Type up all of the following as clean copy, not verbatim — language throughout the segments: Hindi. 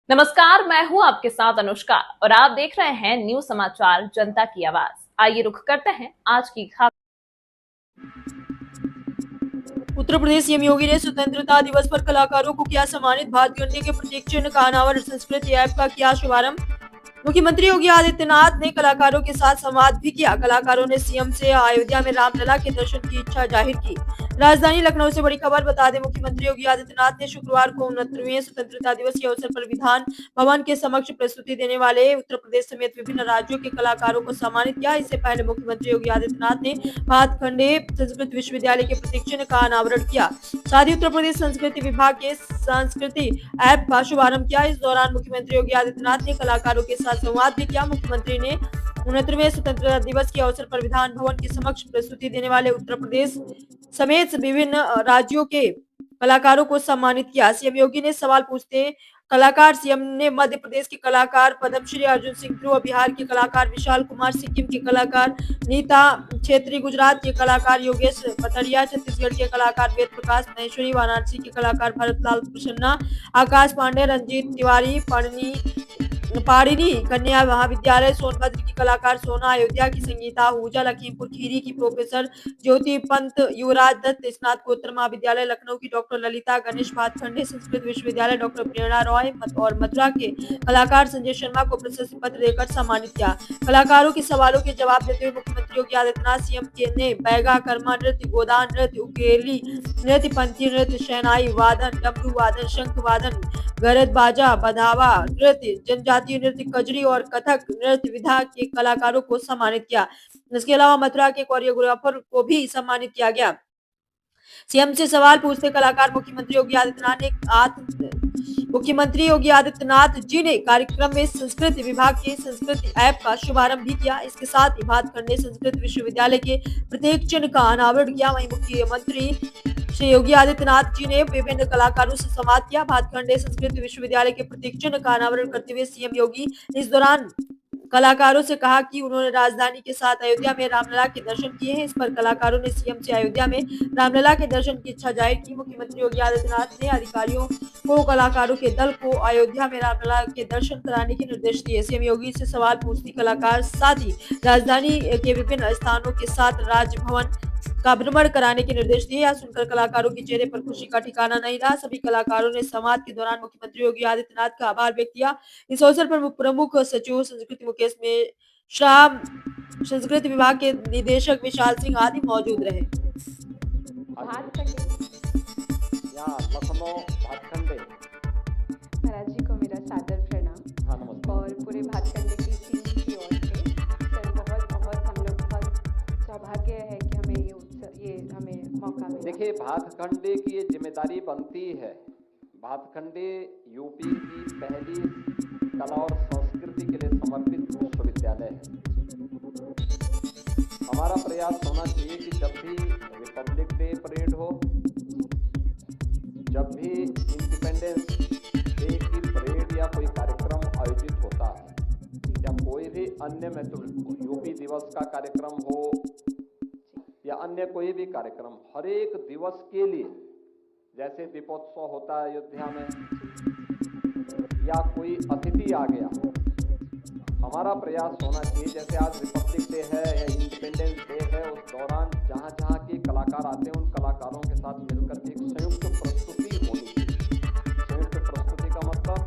नमस्कार, मैं हूं आपके साथ अनुष्का और आप देख रहे हैं न्यूज समाचार जनता की आवाज। आइए रुख करते हैं आज की खास। उत्तर प्रदेश सीएम योगी ने स्वतंत्रता दिवस पर कलाकारों को किया सम्मानित। भातखंडे के प्रतीक चिन्ह का अनावरण, संस्कृति ऐप का किया शुभारंभ। मुख्यमंत्री योगी आदित्यनाथ ने कलाकारों के साथ संवाद भी किया। कलाकारों ने सीएम से अयोध्या में रामलला के दर्शन की इच्छा जाहिर की। राजधानी लखनऊ से बड़ी खबर बता दें, मुख्यमंत्री योगी आदित्यनाथ ने शुक्रवार को 69वें स्वतंत्रता दिवस के अवसर पर विधान भवन के समक्ष प्रस्तुति देने वाले उत्तर प्रदेश समेत विभिन्न राज्यों के कलाकारों को सम्मानित किया। इससे पहले मुख्यमंत्री योगी आदित्यनाथ ने भातखंडे संस्कृत विश्वविद्यालय के प्रतीक चिन्ह का अनावरण किया। साथ ही उत्तर प्रदेश संस्कृति विभाग के संस्कृति ऐप का शुभारंभ किया। इस दौरान मुख्यमंत्री योगी आदित्यनाथ ने कलाकारों के साथ संवाद भी किया। मुख्यमंत्री ने 69वें स्वतंत्रता दिवस के अवसर पर विधान भवन के समक्ष प्रस्तुति देने वाले उत्तर प्रदेश समेत विभिन्न राज्यों के कलाकारों को सम्मानित किया। सीएम योगी ने सवाल पूछते कलाकार सीएम ने मध्य प्रदेश के कलाकार पद्मश्री अर्जुन सिंह ध्रुव, बिहार के कलाकार विशाल कुमार, सिक्किम के कलाकार नीता छेत्री, गुजरात के कलाकार योगेश पथरिया, छत्तीसगढ़ के कलाकार वेद प्रकाश महेश्वरी, वाराणसी के कलाकार भरतलाल प्रसन्ना, आकाश पांडे, रंजीत तिवारी, पाणिनी कन्या महाविद्यालय सोनभद्र की कलाकार सोना, अयोध्या की संगीता आहूजा, लखीमपुर खीरी की प्रोफेसर ज्योति पंत, युवराज दत्त स्नातकोत्तर महाविद्यालय लखनऊ की डॉक्टर ललिता गणेश, भातखंडे संस्कृत विश्वविद्यालय डॉक्टर प्रेरणा रॉय और मथुरा के कलाकार संजय शर्मा को प्रशस्ति पत्र देकर सम्मानित किया। कलाकारों के सवालों के जवाब देते हुए मुख्यमंत्री योगी आदित्यनाथ सीएम ने बैगा, कर्मा नृत्य, गोदान नृत्य, उकेली नृत्य, पंथी नृत्य, शहनाई वादन, डमरू वादन, शंख वादन, गरज बाजा, बधावा नृत्य, जनजातीय नृत्य, कजरी और कथक नृत्य विधा के कलाकारों को सम्मानित किया। इसके अलावा मथुरा के कोरियोग्राफर को भी सम्मानित किया गया। सीएम से सवाल पूछते कलाकार मुख्यमंत्री योगी आदित्यनाथ जी ने कार्यक्रम में संस्कृति विभाग के संस्कृति ऐप का शुभारंभ भी किया। इसके साथ ही भातखंडे संस्कृत विश्वविद्यालय के प्रतीक चिन्ह का अनावरण किया। वहीं मुख्यमंत्री श्री योगी आदित्यनाथ जी ने विभिन्न कलाकारों से संवाद किया। भातखंडे संस्कृत विश्वविद्यालय के प्रतीक चिन्ह का अनावरण करते हुए सीएम योगी इस दौरान कलाकारों से कहा कि उन्होंने राजधानी के साथ अयोध्या में रामलला के दर्शन किए हैं। इस पर कलाकारों ने सीएम से अयोध्या में रामलला के दर्शन की इच्छा जाहिर की। मुख्यमंत्री योगी आदित्यनाथ ने अधिकारियों को कलाकारों के दल को अयोध्या में रामलला के दर्शन कराने के निर्देश दिए। सीएम योगी से सवाल पूछती कलाकार साथ ही राजधानी के विभिन्न स्थानों के साथ राजभवन का भ्रमण कराने के निर्देश दिए। यह सुनकर कलाकारों के चेहरे पर खुशी का ठिकाना नहीं रहा। सभी कलाकारों ने संवाद के दौरान मुख्यमंत्री योगी आदित्यनाथ का आभार व्यक्त किया। इस अवसर पर प्रमुख सचिव संस्कृति मुकेश मिश्रा, संस्कृति विभाग के निदेशक विशाल सिंह आदि मौजूद रहे। लखनऊ भातखंडे महाराज जी को मेरा सादर प्रणाम और पूरे भातखंडे की टीम की ओर से सर बहुत हम लोग बहुत सौभाग्य है कि हमें हमें मौका मिला। देखिए, भातखंडे की ये जिम्मेदारी बनती है। भातखंडे यूपी की पहली कला और संस्कृति के लिए समर्पित विश्वविद्यालय है। हमारा प्रयास होना चाहिए कि जब भी रिपब्लिक डे परेड हो, जब भी इंडिपेंडेंस डे की परेड या कोई कार्यक्रम आयोजित होता है या कोई भी अन्य यूपी दिवस का कार्यक्रम हो या अन्य कोई भी कार्यक्रम, हर एक दिवस के लिए, जैसे दीपोत्सव होता है अयोध्या में या कोई अतिथि आ गया, हमारा प्रयास होना चाहिए जैसे आज रिपब्लिक डे है या इंडिपेंडेंस डे है, उस दौरान जहाँ जहाँ के कलाकार आते हैं उन कलाकारों के साथ मिलकर के एक संयुक्त प्रस्तुति होनी चाहिए। संयुक्त प्रस्तुति का मतलब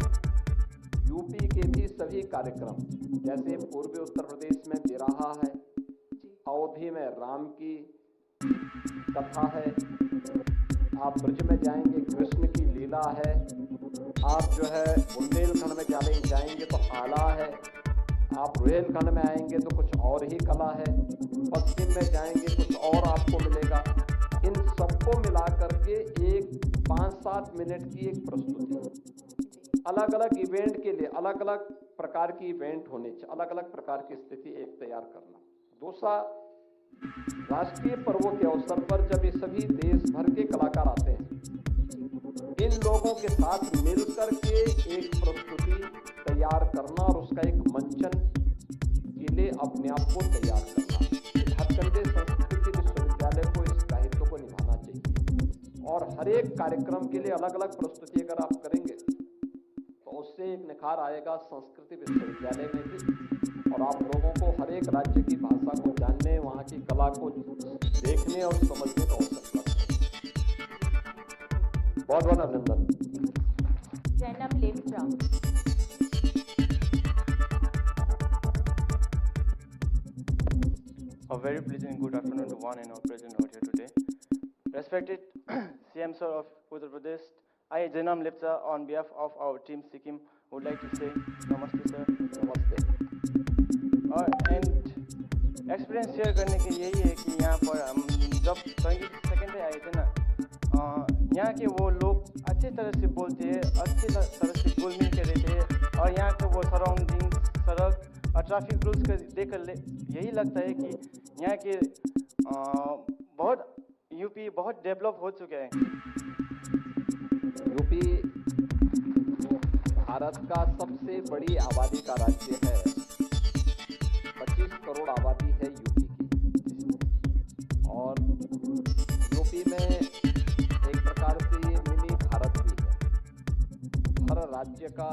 यूपी के भी सभी कार्यक्रम, जैसे पूर्वी उत्तर प्रदेश में बिरहा है, अवधी में राम की कथा है, आप ब्रज में जाएंगे कृष्ण की लीला है, आप जो है बुंदेलखंड में जाएंगे तो आला है, आप रुहेलखंड में आएंगे तो कुछ और ही कला है, पश्चिम में जाएंगे कुछ और आपको मिलेगा। इन सबको मिला करके एक 5-7 मिनट की एक प्रस्तुति, अलग अलग इवेंट के लिए अलग अलग प्रकार की इवेंट होने चाहिए, अलग अलग प्रकार की स्थिति एक तैयार करना। दूसरा, राष्ट्रीय पर्वों के अवसर पर जब ये सभी देश भर के कलाकार आते हैं, इन लोगों के साथ मिलकर के एक प्रस्तुति तैयार करना और उसका एक मंचन के लिए अपने आप को तैयार करना, भातखंडे संस्कृति विश्वविद्यालय को इस दायित्व को निभाना चाहिए। और हर एक कार्यक्रम के लिए अलग अलग प्रस्तुति अगर आप करेंगे तो उससे एक निखार आएगा संस्कृति विश्वविद्यालय में भी, और आप लोगों को हर एक राज्य की भाषा को जानने, वहाँ की कला को देखने और समझने का अवसर प्राप्त होगा। बहुत बहुत अभिनंदन। Zainab Lepcha. A very pleasant good afternoon to one and all present out here today. Respected CM Sir of Uttar Pradesh, I, Jainam Lepcha, on behalf of our team Sikkim, would like to say Namaste Sir. नमस्ते। एंड एक्सपीरियंस शेयर करने के यही है कि यहाँ पर हम जब 22nd पे आए थे ना, यहाँ के वो लोग अच्छी तरह से बोलते हैं, अच्छी तरह से घुल मिल के रहते हैं, और यहाँ के वो सराउंडिंग, सड़क और ट्रैफिक रूल्स को देखकर यही लगता है कि यहाँ के बहुत यूपी बहुत डेवलप हो चुका है। यूपी भारत का सबसे बड़ी आबादी का राज्य है। 25 करोड़ आबादी है यूपी की, और यूपी में एक प्रकार से ये मिनी भारत भी है। हर राज्य का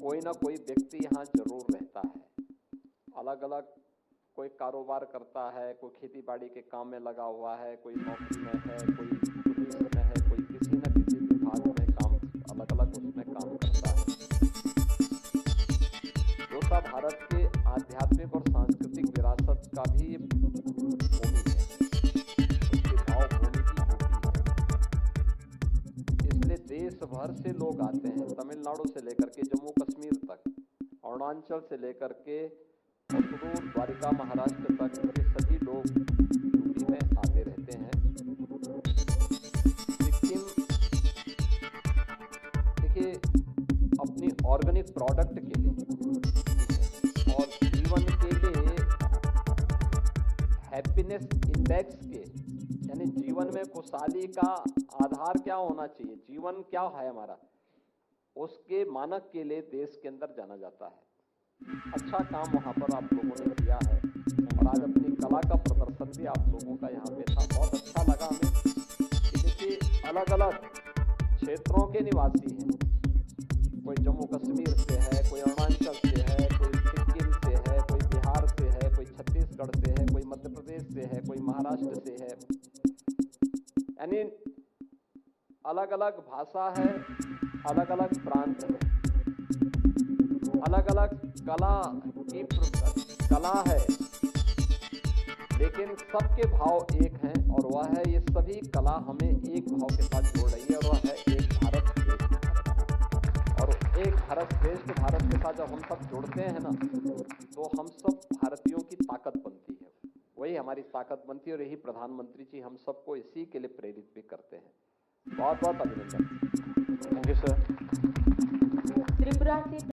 कोई ना कोई व्यक्ति यहाँ जरूर रहता है। अलग अलग कोई कारोबार करता है, कोई खेती बाड़ी के काम में लगा हुआ है, कोई नौकरी में है, कोई पुलिस में है, कोई किसी न किसी विभाग में काम, अलग अलग उसमें काम करता है। जो सब भारत के आध्यात्मिक और सांस्कृतिक विरासत का भी भूमि है, उसके भाव भूमि की यूपी है। इसलिए देश भर से लोग आते हैं, तमिलनाडु से लेकर के जम्मू कश्मीर तक, अरुणाचल से लेकर के और सुदूर द्वारिका महाराष्ट्र तक के सभी लोग यूपी में आते रहते हैं। सिक्किम देखिए अपनी ऑर्गेनिक प्रोडक्ट के लिए और जीवन के लिए हैप्पीनेस इंडेक्स के, यानी जीवन में खुशहाली का आधार क्या होना चाहिए, जीवन क्या है हमारा, उसके मानक के लिए देश के अंदर जाना जाता है। अच्छा काम वहाँ पर आप लोगों ने किया है, और आज अपनी कला का प्रदर्शन भी आप लोगों का यहाँ पे था। बहुत अच्छा लगा हमें कि देखिए अलग अलग क्षेत्रों के निवासी हैं, कोई जम्मू कश्मीर से है, कोई अरुणाचल से है, कोई सिक्किम से है, कोई बिहार से है, कोई छत्तीसगढ़ से है, कोई मध्य प्रदेश से है, कोई महाराष्ट्र से है, यानी अलग अलग भाषा है, अलग अलग प्रांत है, अलग अलग कला है, लेकिन सबके भाव एक हैं, और वह है ये सभी कला हमें एक भाव के साथ जोड़ रही है, और वह है एक भारत श्रेष्ठ भारत। और एक भारत श्रेष्ठ भारत के साथ जब हम सब जुड़ते हैं ना, तो हम सब भारतीयों की ताकत बनती है, वही हमारी ताकत बनती है, और यही प्रधानमंत्री जी हम सबको इसी के लिए प्रेरित भी करते हैं। बहुत बहुत अभिनंदन। Thank you sir. त्रिपुरा से